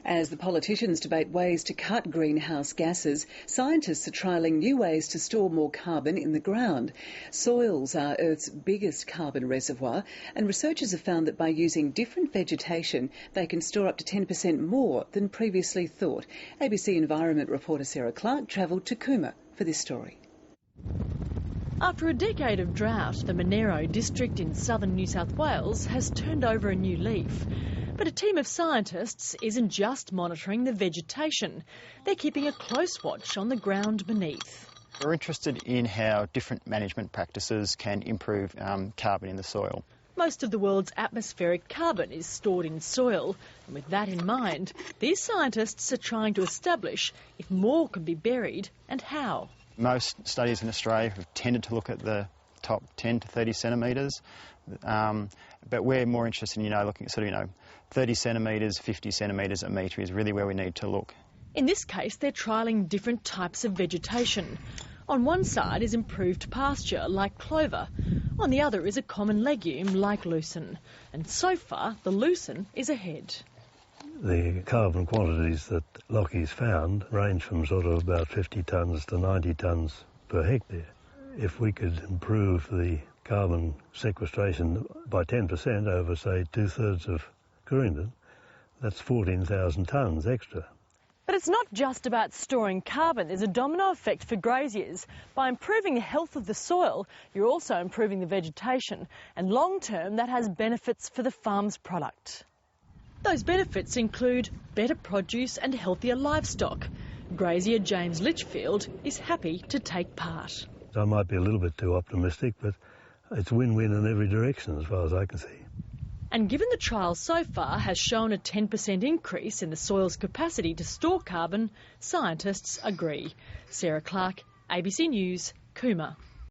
As the politicians debate ways to cut greenhouse gases, scientists are trialling new ways to store more carbon in the ground. Soils are Earth's biggest carbon reservoir, and researchers have found that by using different vegetation, they can store up to 10% more than previously thought. ABC Environment reporter Sarah Clark travelled to Cooma for this story. After a decade of drought, the Monaro district in southern New South Wales has turned over a new leaf. But a team of scientists isn't just monitoring the vegetation. They're keeping a close watch on the ground beneath. We're interested in how different management practices can improve carbon in the soil. Most of the world's atmospheric carbon is stored in soil, and with that in mind, these scientists are trying to establish if more can be buried and how. Most studies in Australia have tended to look at the top 10 to 30 centimetres, but we're more interested in, looking at 30 centimetres, 50 centimetres, a metre is really where we need to look. In this case, they're trialling different types of vegetation. On one side is improved pasture, like clover. On the other is a common legume, like lucerne. And so far, the lucerne is ahead. The carbon quantities that Lockheed's found range from sort of about 50 tonnes to 90 tonnes per hectare. If we could improve the carbon sequestration by 10% over, say, two-thirds of Corindon, that's 14,000 tonnes extra. But it's not just about storing carbon. There's a domino effect for graziers. By improving the health of the soil, you're also improving the vegetation. And long-term, that has benefits for the farm's product. Those benefits include better produce and healthier livestock. Grazier James Litchfield is happy to take part. I might be a little bit too optimistic, but it's win-win in every direction as far as I can see. And given the trial so far has shown a 10% increase in the soil's capacity to store carbon, scientists agree. Sarah Clark, ABC News, Cooma.